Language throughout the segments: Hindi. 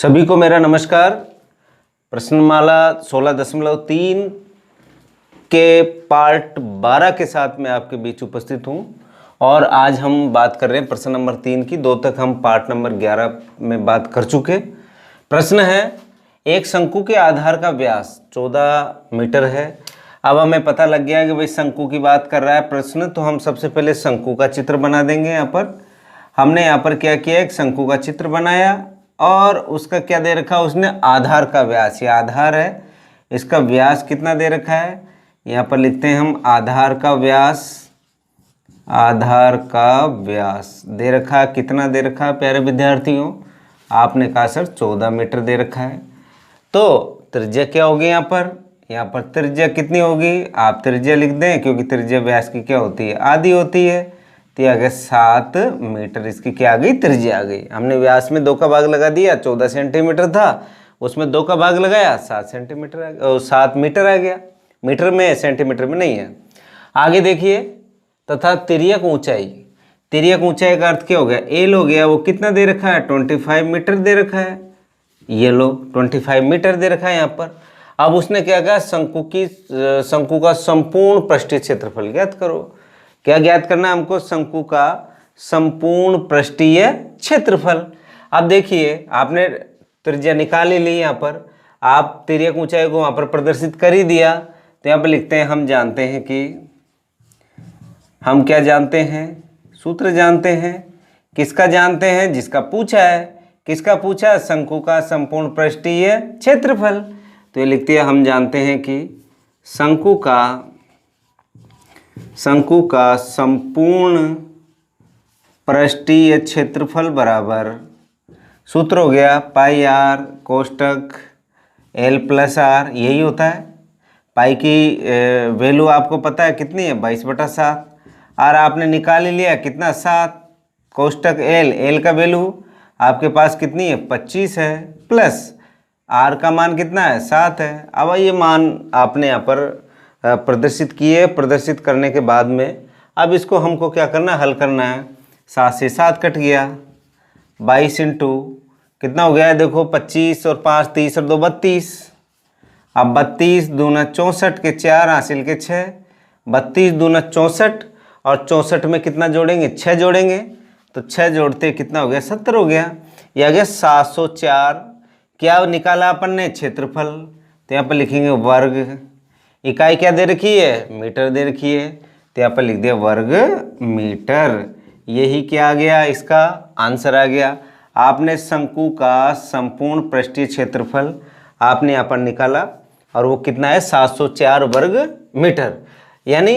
सभी को मेरा नमस्कार। प्रश्नमाला 16.3 के पार्ट 12 के साथ मैं आपके बीच उपस्थित हूं और आज हम बात कर रहे हैं प्रश्न नंबर 3 की। 2 तक हम पार्ट नंबर 11 में बात कर चुके। प्रश्न है, एक शंकु के आधार का व्यास 14 मीटर है। अब हमें पता लग गया कि भाई शंकु की बात कर रहा है प्रश्न, तो हम सबसे पहले शंकु का चित्र बना देंगे। यहाँ पर हमने यहाँ पर क्या किया, एक शंकु का चित्र बनाया और उसका क्या दे रखा, उसने आधार का व्यास, ये आधार है, इसका व्यास कितना दे रखा है, यहाँ पर लिखते हैं हम आधार का व्यास। आधार का व्यास दे रखा, कितना दे रखा है प्यारे विद्यार्थियों, आपने कहा सर 14 मीटर दे रखा है। तो त्रिज्या क्या होगी, यहाँ पर त्रिज्या कितनी होगी, आप त्रिज्या लिख दें क्योंकि त्रिज्या व्यास की क्या होती है, आधी होती है। तो आ गया 7 मीटर, इसकी क्या आ गई, त्रिज्या आ गई। हमने व्यास में 2 का भाग लगा दिया, 14 सेंटीमीटर था, उसमें 2 का भाग लगाया, 7 सेंटीमीटर 7 मीटर आ गया। मीटर में, सेंटीमीटर में नहीं है। आगे देखिए, तथा तिर्यक ऊंचाई, तिर्यक ऊंचाई का अर्थ क्या हो गया, एल हो गया, वो कितना दे रखा है, 25 मीटर दे रखा है। ये लो 25 मीटर दे रखा है यहाँ पर। अब उसने क्या कहा, शंकु का संपूर्ण पृष्ठीय क्षेत्रफल ज्ञात करो। क्या ज्ञात करना है हमको, शंकु का संपूर्ण पृष्ठीय क्षेत्रफल। अब देखिए, आपने त्रिज्या निकाल ही ली, यहाँ पर आप तिर्यक ऊंचाई को वहां पर प्रदर्शित कर ही दिया। तो यहाँ पर लिखते हैं, हम जानते हैं कि हम क्या जानते हैं, सूत्र जानते हैं। किसका जानते हैं, जिसका पूछा है। किसका पूछा, शंकु का संपूर्ण पृष्ठीय क्षेत्रफल। तो ये लिखते हैं, हम जानते हैं कि शंकु का संपूर्ण पृष्ठीय क्षेत्रफल बराबर, सूत्र हो गया पाई आर कोष्टक एल प्लस आर, यही होता है। पाई की वैल्यू आपको पता है कितनी है, 22/7। आर आपने निकाल ही लिया, कितना, 7। कोष्टक एल का वैल्यू आपके पास कितनी है, 25 है, प्लस आर का मान कितना है, 7 है। अब ये मान आपने यहाँ पर प्रदर्शित किए। प्रदर्शित करने के बाद में अब इसको हमको क्या करना है, हल करना है। 7 से 7 कट गया, 22 इंटू कितना हो गया, देखो 25 और 5 30 और 2 32। अब 32 दूना 64 के 4 हासिल के 6, 32 दूना 64 और 64 में कितना जोड़ेंगे, 6 जोड़ेंगे। तो 6 जोड़ते कितना हो गया, 70 हो गया। यह आ गया 704। क्या निकाला अपन ने, क्षेत्रफल। तो यहाँ पर लिखेंगे वर्ग। इकाई क्या दे रखी है, मीटर दे रखी है, तो यहाँ पर लिख दिया वर्ग मीटर। यही क्या आ गया, इसका आंसर आ गया। आपने शंकु का संपूर्ण पृष्ठीय क्षेत्रफल आपने यहाँ पर निकाला और वो कितना है, 704 वर्ग मीटर। यानी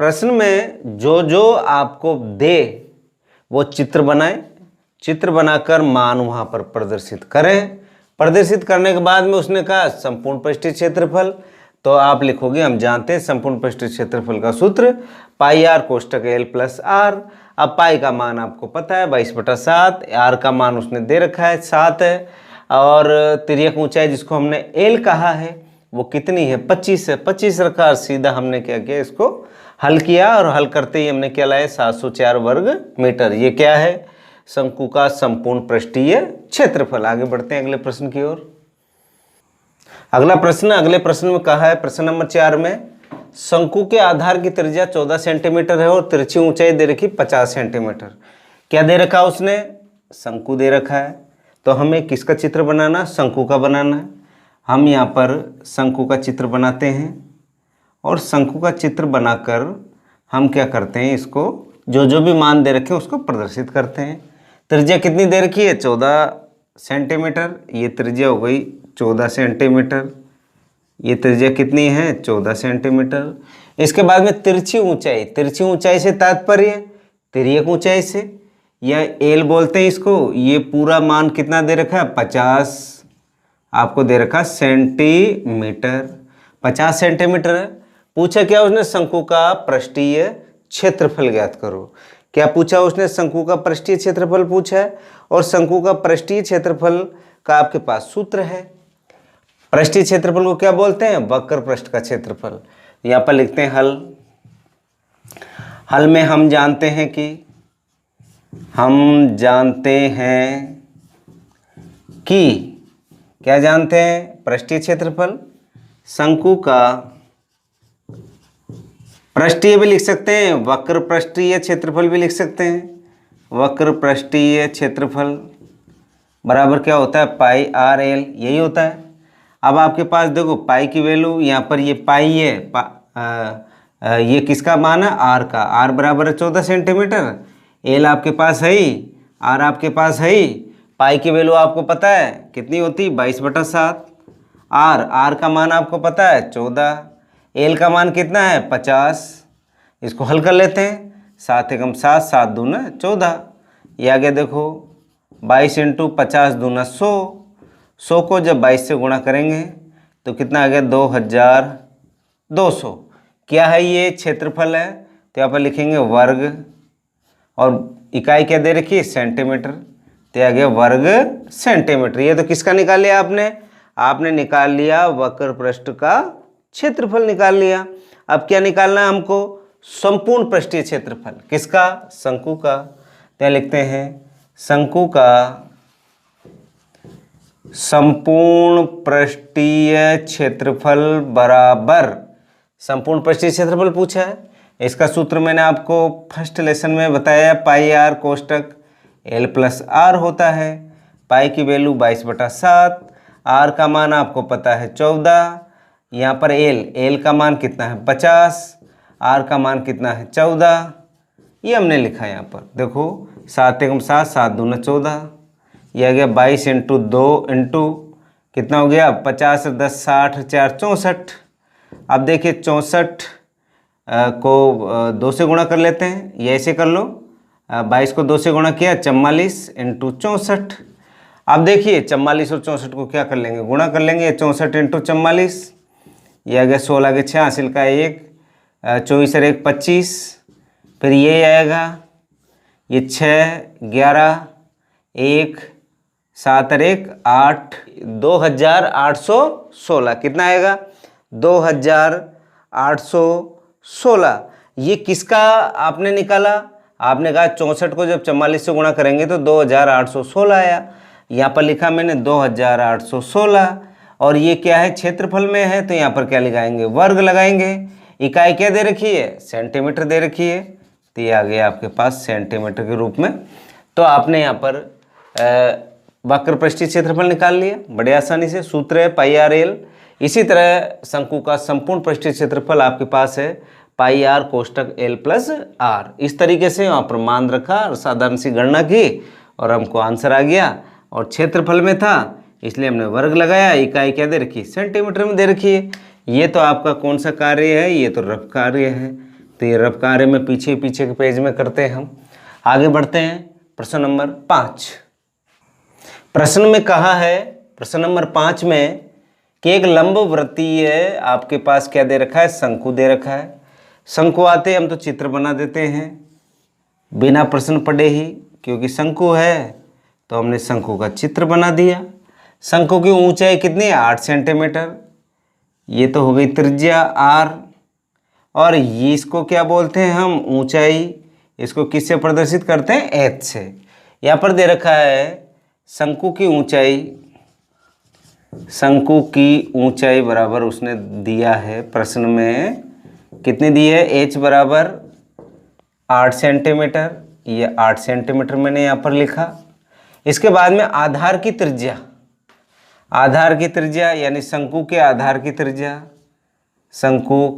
प्रश्न में जो जो आपको दे वो चित्र बनाए, चित्र बनाकर मान वहाँ पर प्रदर्शित करें। प्रदर्शित करने के बाद में उसने कहा संपूर्ण पृष्ठीय क्षेत्रफल, तो आप लिखोगे, हम जानते हैं संपूर्ण पृष्ठीय क्षेत्रफल का सूत्र पाई आर कोष्टक एल प्लस आर। अब पाई का मान आपको पता है 22/7, आर का मान उसने दे रखा है 7 है, और तिर्यक ऊंचाई जिसको हमने एल कहा है वो कितनी है, 25 है। 25 रखा और सीधा हमने क्या किया, इसको हल किया और हल करते ही हमने क्या लाया, 704 वर्ग मीटर। ये क्या है, शंकु का संपूर्ण पृष्ठीय क्षेत्रफल। आगे बढ़ते हैं अगले प्रश्न की ओर। अगले प्रश्न में कहा है, प्रश्न नंबर 4 में, शंकु के आधार की त्रिज्या 14 सेंटीमीटर है और तिरछी ऊंचाई दे रखी 50 सेंटीमीटर। क्या दे रखा उसने, शंकु दे रखा है। तो हमें किसका चित्र बनाना, शंकु का बनाना है। हम यहाँ पर शंकु का चित्र बनाते हैं और शंकु का चित्र बनाकर हम क्या करते हैं, इसको जो जो भी मान दे रखे हैं उसको प्रदर्शित करते हैं। त्रिज्या कितनी दे रखी है, 14 सेंटीमीटर, ये त्रिज्या हो गई 14 सेंटीमीटर। ये त्रिज्या कितनी है, 14 सेंटीमीटर। इसके बाद में तिरछी ऊंचाई, तिरछी ऊंचाई से तात्पर्य तिर्यक ऊंचाई से, या एल बोलते हैं इसको। ये पूरा मान कितना दे रखा है, 50 आपको दे रखा सेंटीमीटर, 50 सेंटीमीटर है। पूछा क्या उसने, शंकु का पृष्ठीय क्षेत्रफल ज्ञात करो। क्या पूछा उसने, शंकु का पृष्ठीय क्षेत्रफल पूछा है, और शंकु का पृष्ठीय क्षेत्रफल का आपके पास सूत्र है। पृष्ठीय क्षेत्रफल को क्या बोलते हैं, वक्र पृष्ठ का क्षेत्रफल। यहाँ पर लिखते हैं हल। हल में हम जानते हैं कि क्या जानते हैं? पृष्ठीय क्षेत्रफल। शंकु का पृष्ठीय भी लिख सकते हैं, वक्र पृष्ठीय क्षेत्रफल भी लिख सकते हैं। वक्र पृष्ठीय क्षेत्रफल बराबर क्या होता है? पाई आर एल, यही होता है। अब आपके पास देखो पाई की वैल्यू यहाँ पर ये पाई है, ये किसका मान है? आर का। आर बराबर है 14 सेंटीमीटर। एल आपके पास है ही, आर आपके पास है ही। पाई की वैल्यू आपको पता है कितनी होती है? 22/7। आर का मान आपको पता है 14। एल का मान कितना है? 50। इसको हल कर लेते हैं। 7 एकम 7, 7 दूना 14। ये आगे देखो 22 × 50 दूना 100। 100 को जब 22 से गुणा करेंगे तो कितना आ गया? 2200। क्या है? ये क्षेत्रफल है, तो यहाँ पर लिखेंगे वर्ग, और इकाई क्या दे रखी है? सेंटीमीटर। तो आ गया वर्ग सेंटीमीटर। ये तो किसका निकाल लिया आपने? आपने निकाल लिया वक्र पृष्ठ का क्षेत्रफल निकाल लिया। अब क्या निकालना है हमको? संपूर्ण पृष्ठीय क्षेत्रफल। किसका? शंकु का। तो लिखते हैं शंकु का संपूर्ण पृष्ठीय क्षेत्रफल बराबर, संपूर्ण पृष्ठीय क्षेत्रफल पूछा है, इसका सूत्र मैंने आपको फर्स्ट लेसन में बताया, पाई आर कोष्टक एल प्लस आर होता है। पाई की वैल्यू 22/7, आर का मान आपको पता है 14, यहाँ पर एल का मान कितना है? 50, आर का मान कितना है? 14। ये हमने लिखा है यहाँ पर देखो 7 एकम 7, 7 दूना 14। ये आ गया 22 × 2 इंटू कितना हो गया? 50, 10, 60, 4, 64। अब देखिए 64 को 2 से गुणा कर लेते हैं, ये ऐसे कर लो। 22 को 2 से गुणा किया, 44 × 64। अब देखिए 44 और 64 को क्या कर लेंगे? गुणा कर लेंगे। 64 × 44, ये आ गया 16 के 6 हासिल का 1, 24 और 1 25। फिर ये आएगा, ये 6, 11, 1, 7 और 1 8, 2816। कितना आएगा? 2816। ये किसका आपने निकाला? आपने कहा 64 को जब 44 से गुणा करेंगे तो 2816 आया। यहाँ पर लिखा मैंने 2816। और ये क्या है? क्षेत्रफल में है, तो यहाँ पर क्या लगाएंगे? वर्ग लगाएंगे। इकाई क्या दे रखी है? सेंटीमीटर दे रखी है, तो ये आ गया आपके पास सेंटीमीटर के रूप में। तो आपने यहाँ पर वक्र पृष्ठीय क्षेत्रफल निकाल लिया बड़े आसानी से। सूत्र है पाई आर एल। इसी तरह शंकु का संपूर्ण पृष्ठीय क्षेत्रफल आपके पास है पाई आर कोष्टक एल प्लस आर। इस तरीके से वहाँ पर मान रखा और साधारण सी गणना की और हमको आंसर आ गया। और क्षेत्रफल में था इसलिए हमने वर्ग लगाया। इकाई क्या दे रखी? सेंटीमीटर में दे रखी है। ये तो आपका कौन सा कार्य है? ये तो रफ कार्य है। तो ये रफ कार्य में पीछे पीछे के पेज में करते हैं हम। आगे बढ़ते हैं प्रश्न नंबर 5। प्रश्न में कहा है, प्रश्न नंबर 5 में, कि एक लंबवृत्तीय आपके पास क्या दे रखा है? शंकु दे रखा है। शंकु आते हम तो चित्र बना देते हैं बिना प्रश्न पढ़े ही, क्योंकि शंकु है तो हमने शंकु का चित्र बना दिया। शंकु की ऊंचाई कितनी है? 8 सेंटीमीटर। ये तो हो गई त्रिज्या आर। और ये इसको क्या बोलते हैं हम? ऊंचाई। इसको किससे प्रदर्शित करते हैं? एच से। यहाँ पर दे रखा है शंकु की ऊंचाई, शंकु की ऊंचाई बराबर उसने दिया है प्रश्न में, कितनी दी है? एच बराबर 8 सेंटीमीटर। ये 8 सेंटीमीटर मैंने यहाँ पर लिखा। इसके बाद में आधार की त्रिज्या, आधार की त्रिज्या यानी शंकु के आधार की त्रिज्या, शंकु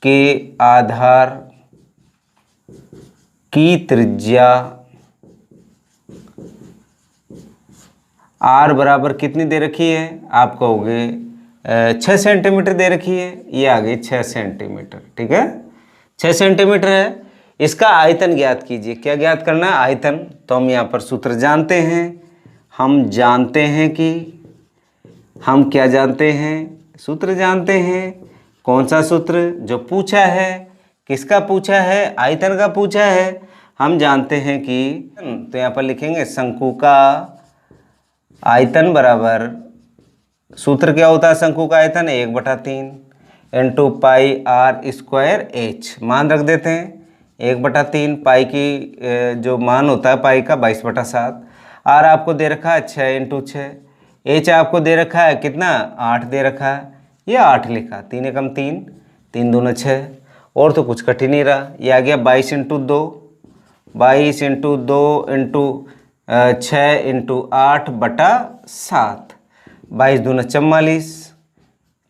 के आधार की त्रिज्या आर बराबर कितनी दे रखी है? आप कहोगे 6 सेंटीमीटर दे रखी है। ये आ गई 6 सेंटीमीटर। ठीक है, 6 सेंटीमीटर है। इसका आयतन ज्ञात कीजिए। क्या ज्ञात करना है? आयतन। तो हम यहाँ पर सूत्र जानते हैं। हम जानते हैं कि हम क्या जानते हैं? सूत्र जानते हैं। कौन सा सूत्र? जो पूछा है। किसका पूछा है? आयतन का पूछा है। हम जानते हैं कि, तो यहाँ पर लिखेंगे शंकु का आयतन बराबर, सूत्र क्या होता है शंकु का आयतन? 1/3 into pi R square H. मान रख देते हैं 1/3। पाई की जो मान होता है पाई का 22/7। आर आपको दे रखा है 6 × 6। एच आपको दे रखा है कितना, 8 दे रखा है, ये 8 लिखा, 3 एकम 3, 3 दूना 6, और तो कुछ कठिन नहीं रहा। ये आ गया 22 इंटू 2, 22 इंटू 2 इंटू 6 इंटू 8 बटा 7, 22 दूना 44,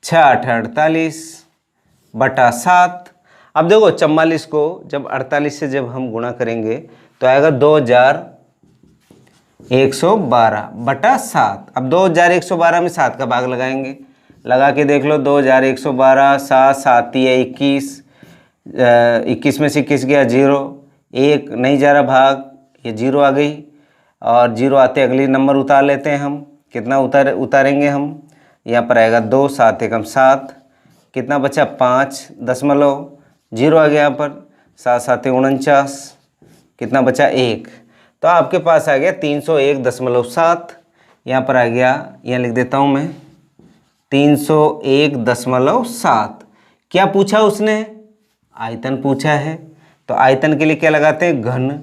6 8 48 बटा 7। अब देखो 44 को जब 48 से जब हम गुणा करेंगे तो आएगा 2112 बटा 7। अब 2112 में 7 का भाग लगाएंगे, लगा के देख लो, 2112, 7 7 21, 21 में से 21 गया 0, 1 नहीं जा रहा भाग, ये 0 आ गई, और 0 आते अगली नंबर उतार लेते हैं हम। कितना उतारेंगे हम, यहाँ पर आएगा 2, 7 एकम 7, कितना बचा 5.0 आ गया यहाँ पर, 7 7 49, कितना बचा 1, तो आपके पास आ गया 301.7। यहाँ पर आ गया, यहाँ लिख देता हूँ मैं 301.7। क्या पूछा उसने, आयतन पूछा है, तो आयतन के लिए क्या लगाते हैं, घन।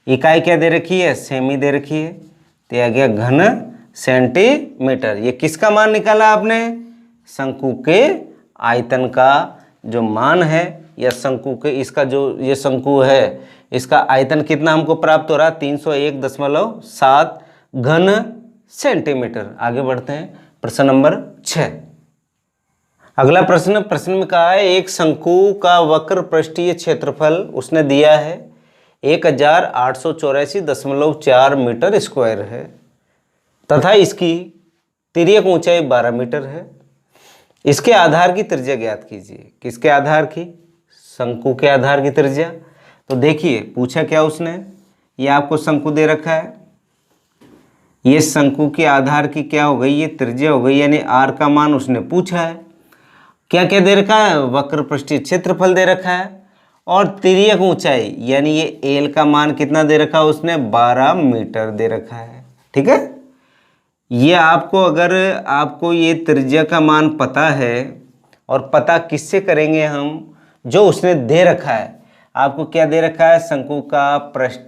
इकाई क्या दे रखी है, सेमी दे रखी है, तो आ गया घन सेंटीमीटर। ये किसका मान निकाला आपने, शंकु के आयतन का जो मान है, या शंकु के, इसका जो ये शंकु है इसका आयतन कितना हमको प्राप्त हो रहा है, 301.7 घन सेंटीमीटर। आगे बढ़ते हैं प्रश्न नंबर 6। अगला प्रश्न में कहा है एक शंकु का वक्र पृष्ठीय क्षेत्रफल उसने दिया है 1884.4 मीटर स्क्वायर है तथा इसकी तिर्यक ऊंचाई 12 मीटर है। इसके आधार की त्रिज्या ज्ञात कीजिए। किसके आधार की, शंकु के आधार की त्रिज्या। तो देखिए पूछा क्या उसने, ये आपको शंकु दे रखा है, ये शंकु के आधार की क्या हो गई, ये त्रिज्या हो गई, यानी आर का मान उसने पूछा है। क्या क्या दे रखा है, वक्र पृष्ठीय क्षेत्रफल दे रखा है, और तिर्यक ऊंचाई यानी ये एल का मान कितना दे रखा है उसने, 12 मीटर दे रखा है। ठीक है, ये आपको, अगर आपको ये त्रिज्या का मान पता है, और पता किससे करेंगे हम, जो उसने दे रखा है। आपको क्या दे रखा है, शंकु का पृष्ठ,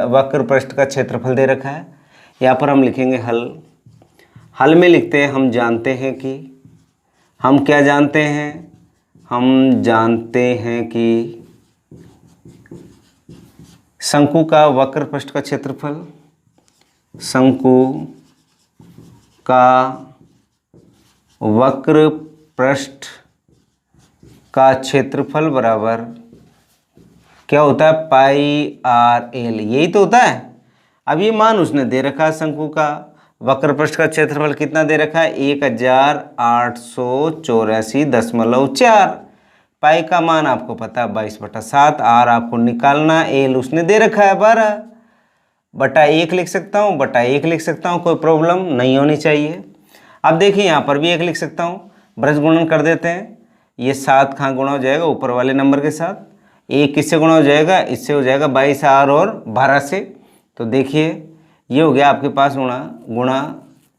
वक्र पृष्ठ का क्षेत्रफल दे रखा है। यहाँ पर हम लिखेंगे हल में लिखते हैं, हम जानते हैं कि, हम क्या जानते हैं, हम जानते हैं कि शंकु का वक्र पृष्ठ का क्षेत्रफल, शंकु का वक्र पृष्ठ का क्षेत्रफल बराबर क्या होता है, पाई आर एल, यही तो होता है। अब ये मान उसने दे रखा है, शंकु का वक्र पृष्ठ का क्षेत्रफल कितना दे रखा है, 1884.4। पाई का मान आपको पता है 22/7, आर आपको निकालना, एल उसने दे रखा है 12/1 लिख सकता हूँ, बटा 1 लिख सकता हूँ, कोई प्रॉब्लम नहीं होनी चाहिए। अब देखिए यहाँ पर भी 1 लिख सकता हूँ, ब्रज गुणन कर देते हैं, ये 7 कहाँ गुणा हो जाएगा, ऊपर वाले नंबर के साथ, 1 किससे गुणा हो जाएगा, इससे हो जाएगा 22 आर और 12 से। तो देखिए ये हो गया आपके पास गुणा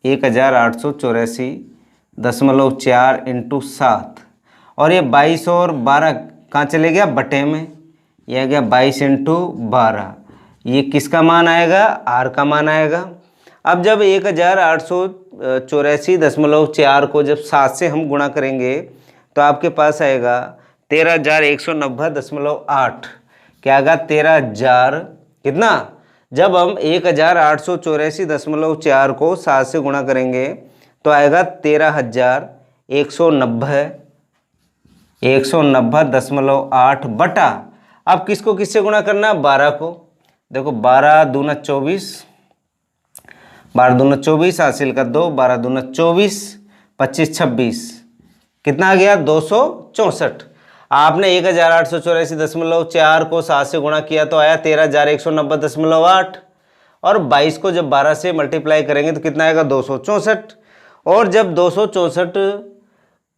1884.4 इंटू 7, और ये 22 और 12 कहाँ चले गया, बटे में, यह गया 22 इंटू 12, ये किसका मान आएगा, आर का मान आएगा। अब जब 1884.4 को जब 7 से हम गुणा करेंगे तो आपके पास आएगा 13,190.8। क्या आएगा, 13,000 कितना, जब हम 1884.4 को 7 से गुणा करेंगे तो आएगा 13,190.8 बटा, अब किसको किससे गुणा करना है, 12 को। देखो 12 दूना 24, 12 दूना 24, हासिल का 2, 12 दूना 24, 25 26, कितना आ गया, 264। आपने 1884.4 को 7 से गुणा किया तो आया 13,190.8, और 22 को जब 12 से मल्टीप्लाई करेंगे तो कितना आएगा, 264। और जब 264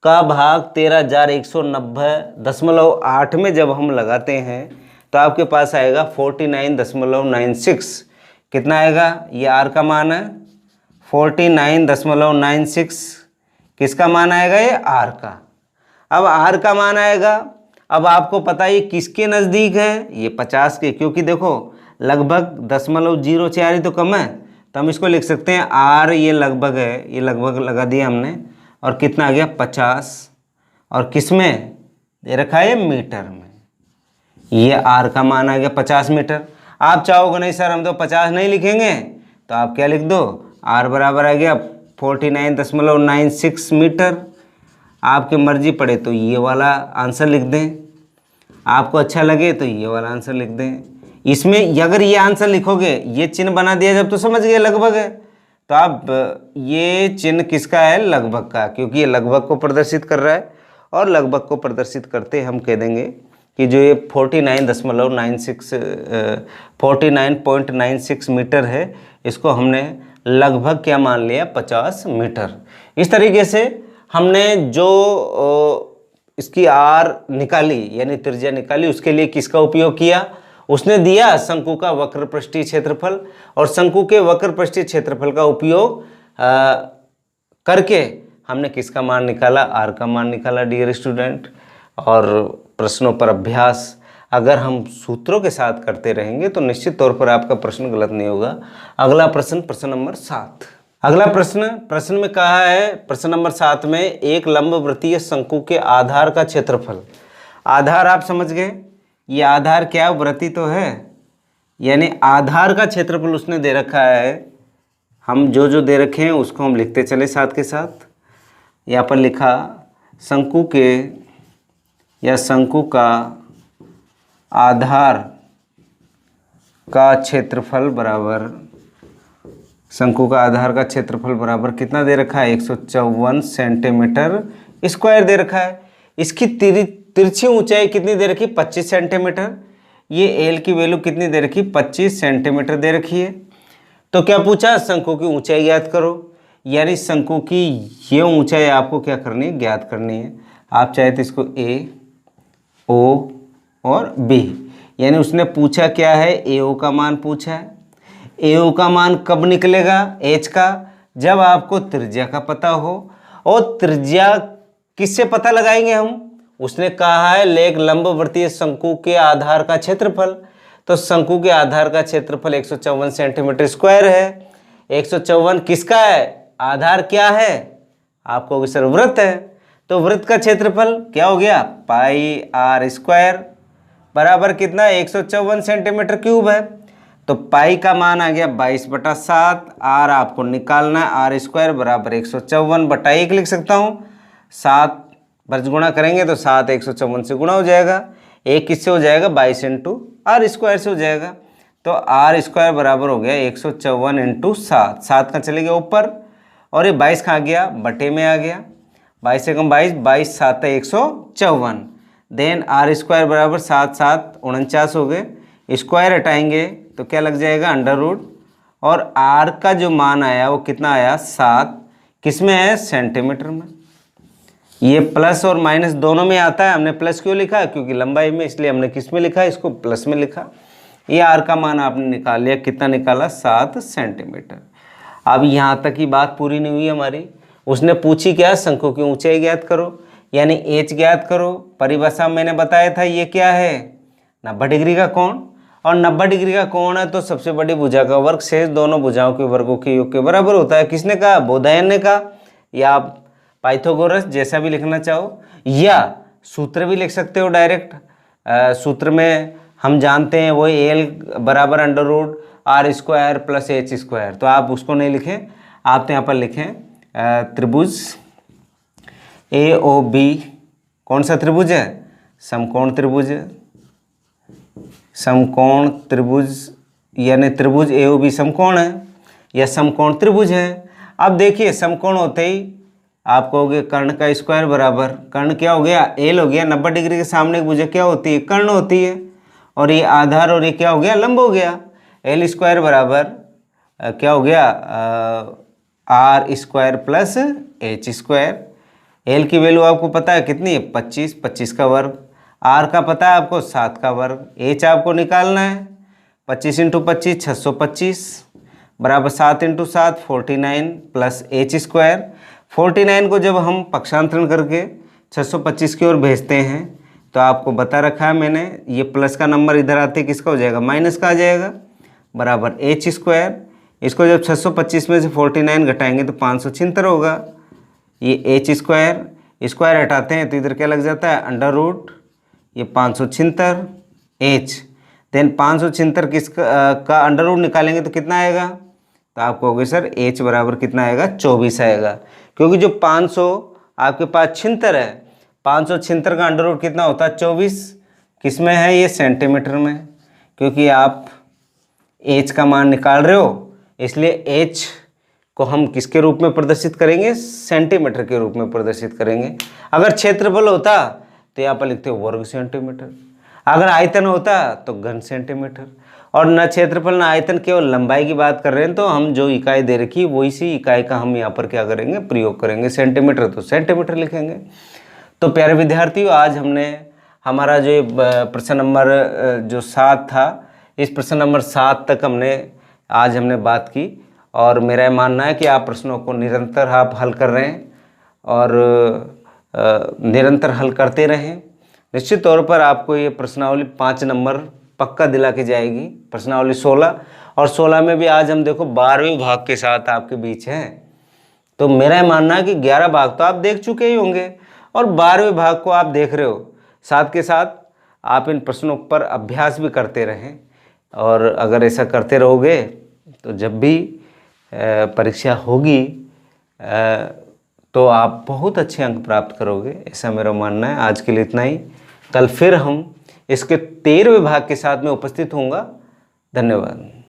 का भाग 13,190.8 में जब हम लगाते हैं तो आपके पास आएगा 49.96। कितना आएगा, ये आर का मान है, 49.96 किसका मान आएगा, ये आर का। अब आर का मान आएगा, अब आपको पता है ये किसके नज़दीक है, ये 50 के, क्योंकि देखो लगभग 0.04 ही तो कम है, तो हम इसको लिख सकते हैं आर, ये लगभग है, ये लगभग लगा दिया हमने, और कितना आ गया 50, और किस में दे रखा है मीटर में, ये आर का मान आ गया 50 मीटर। आप चाहोगे नहीं सर हम तो 50 नहीं लिखेंगे, तो आप क्या लिख दो, आर बराबर आ गया 49.96 मीटर। आपकी मर्जी पड़े तो ये वाला आंसर लिख दें, आपको अच्छा लगे तो ये वाला आंसर लिख दें। इसमें अगर ये आंसर लिखोगे, ये चिन्ह बना दिया जब, तो समझ गए लगभग है, तो आप ये चिन्ह किसका है, लगभग का, क्योंकि ये लगभग को प्रदर्शित कर रहा है, और लगभग को प्रदर्शित करते हम कह देंगे कि जो ये 49.96 मीटर है, इसको हमने लगभग क्या मान लिया, 50 मीटर। इस तरीके से हमने जो इसकी आर निकाली, यानी त्रिज्या निकाली, उसके लिए किसका उपयोग किया, उसने दिया शंकु का वक्र पृष्ठीय क्षेत्रफल, और शंकु के वक्र पृष्ठीय क्षेत्रफल का उपयोग करके हमने किसका मान निकाला, आर का मान निकाला डियर स्टूडेंट। और प्रश्नों पर अभ्यास अगर हम सूत्रों के साथ करते रहेंगे तो निश्चित तौर पर आपका प्रश्न गलत नहीं होगा। अगला प्रश्न, प्रश्न नंबर 7। अगला प्रश्न में कहा है, प्रश्न नंबर 7 में, एक लंबवृत्तीय शंकु के आधार का क्षेत्रफल। आधार आप समझ गए, ये आधार क्या, वृत्ति तो है, यानी आधार का क्षेत्रफल उसने दे रखा है। हम जो दे रखे हैं उसको हम लिखते चले साथ के साथ। यहाँ पर लिखा शंकु के या शंकु का आधार का क्षेत्रफल बराबर, शंकु का आधार का क्षेत्रफल बराबर कितना दे रखा है, 154 सेंटीमीटर स्क्वायर दे रखा है। इसकी तिरछी ऊंचाई कितनी दे रखी, 25 सेंटीमीटर। ये एल की वैल्यू कितनी दे रखी, 25 सेंटीमीटर दे रखी है। तो क्या पूछा, शंकु की ऊंचाई ज्ञात करो, यानी शंकु की ये ऊंचाई आपको क्या करनी है, ज्ञात करनी है। आप चाहे तो इसको ए, ओ और बी, यानी उसने पूछा क्या है, ए ओ का मान पूछा है। ए ओ का मान कब निकलेगा, एच का, जब आपको त्रिज्या का पता हो। और त्रिज्या किससे पता लगाएंगे हम, उसने कहा है लेख लंबवृत्तीय शंकु के आधार का क्षेत्रफल। तो शंकु के आधार का क्षेत्रफल 154 सेंटीमीटर स्क्वायर है। 154 किसका है, आधार क्या है, आपको सर वृत्त है, तो वृत्त का क्षेत्रफल क्या हो गया, पाई आर स्क्वायर बराबर कितना, 154 सेंटीमीटर क्यूब है। तो पाई का मान आ गया 22/7, आर आपको निकालना है, आर स्क्वायर बराबर 154/1 लिख सकता हूँ। 7 वर्ज गुणा करेंगे तो 7 154 से गुणा हो जाएगा, 1 किससे हो जाएगा, 22 इंटू आर स्क्वायर से हो जाएगा। तो आर स्क्वायर बराबर हो गया 154 इंटू 7, 7 का चले गया ऊपर, और ये 22 कहाँ गया, बटे में आ गया, 22 से कम 22, 22 7 154। देन आर स्क्वायर बराबर 7 7 49 हो गए, स्क्वायर हटाएंगे तो क्या लग जाएगा, अंडर रूट, और आर का जो मान आया वो कितना आया, 7, किस में है, सेंटीमीटर में। ये प्लस और माइनस दोनों में आता है, हमने प्लस क्यों लिखा, क्योंकि लंबाई में, इसलिए हमने किस में लिखा, इसको प्लस में लिखा। ये आर का मान आपने निकाल लिया, कितना निकाला, 7 सेंटीमीटर। अब यहाँ तक की बात पूरी नहीं हुई हमारी। उसने पूछी क्या, शंकु की ऊंचाई ज्ञात करो, यानी एच ज्ञात करो। परिभाषा मैंने बताया था, ये क्या है, 90 डिग्री का कोण, और 90 डिग्री का कोण है तो सबसे बड़ी भुजा का वर्ग शेष दोनों भुजाओं के वर्गों के योग के बराबर होता है। किसने कहा, बोधायन ने कहा, या आप पाइथागोरस जैसा भी लिखना चाहो, या सूत्र भी लिख सकते हो डायरेक्ट। सूत्र में हम जानते हैं वो एल बराबर under root R square plus H square, तो आप उसको नहीं लिखें, आप तो यहाँ पर लिखें त्रिभुज ए ओ बी। कौन सा त्रिभुज है, समकोण त्रिभुज है, समकोण त्रिभुज, यानी त्रिभुज ए ओ बी समकोण है या समकोण त्रिभुज है। अब देखिए समकोण होते ही आप कहोगे कर्ण का स्क्वायर बराबर, कर्ण क्या हो गया, एल हो गया, 90 डिग्री के सामने एक भुजा क्या होती है, कर्ण होती है, और ये आधार और ये क्या हो गया, लंब हो गया। एल स्क्वायर बराबर क्या हो गया, R square plus H square. L की वैल्यू आपको पता है कितनी है, 25, 25 का वर्ग। आर का पता है आपको 7 का वर्ग। एच आपको निकालना है, 25 इंटू 25 625 बराबर 7 इंटू 7 49 प्लस एच स्क्वायर। 49 को जब हम पक्षांतरण करके 625 की ओर भेजते हैं तो आपको बता रखा है मैंने, ये प्लस का नंबर इधर आते किसका हो जाएगा, माइनस का आ जाएगा, बराबर एच स्क्वायर। इसको जब 625 में से 49 घटाएंगे तो 576 होगा। ये h स्क्वायर, स्क्वायर हटाते हैं तो इधर क्या लग जाता है, अंडर रूट ये 576 h। देन 576 का अंडर रूट निकालेंगे तो कितना आएगा, तो आप कहोगे सर h बराबर कितना आएगा, 24 आएगा। क्योंकि जो 500 आपके पास 76 है, 576 का अंडर रूट कितना होता है, 24। किस में है, ये सेंटीमीटर में, क्योंकि आप h का मान निकाल रहे हो, इसलिए h को हम किसके रूप में प्रदर्शित करेंगे, सेंटीमीटर के रूप में प्रदर्शित करेंगे। अगर क्षेत्रफल होता तो यहाँ पर लिखते हो वर्ग सेंटीमीटर, अगर आयतन होता तो घन सेंटीमीटर। और न क्षेत्रफल न आयतन, केवल लंबाई की बात कर रहे हैं, तो हम जो इकाई दे रखी वही सी इकाई का हम यहाँ पर क्या करेंगे, प्रयोग करेंगे। सेंटीमीटर तो सेंटीमीटर लिखेंगे। तो प्यारे विद्यार्थियों, आज हमने हमारा जो प्रश्न नंबर जो 7 था, इस प्रश्न नंबर 7 तक आज हमने बात की। और मेरा यह मानना है कि आप प्रश्नों को निरंतर आप हल कर रहे हैं और निरंतर हल करते रहें। निश्चित तौर पर आपको ये प्रश्नावली 5 नंबर पक्का दिला के जाएगी। प्रश्नावली 16 और 16 में भी आज हम देखो 12वें भाग के साथ आपके बीच हैं। तो मेरा यह मानना है कि 11 भाग तो आप देख चुके ही होंगे और 12वें भाग को आप देख रहे हो। साथ के साथ आप इन प्रश्नों पर अभ्यास भी करते रहें, और अगर ऐसा करते रहोगे तो जब भी परीक्षा होगी तो आप बहुत अच्छे अंक प्राप्त करोगे, ऐसा मेरा मानना है। आज के लिए इतना ही। कल फिर हम इसके 13वें भाग के साथ में उपस्थित होऊंगा। धन्यवाद।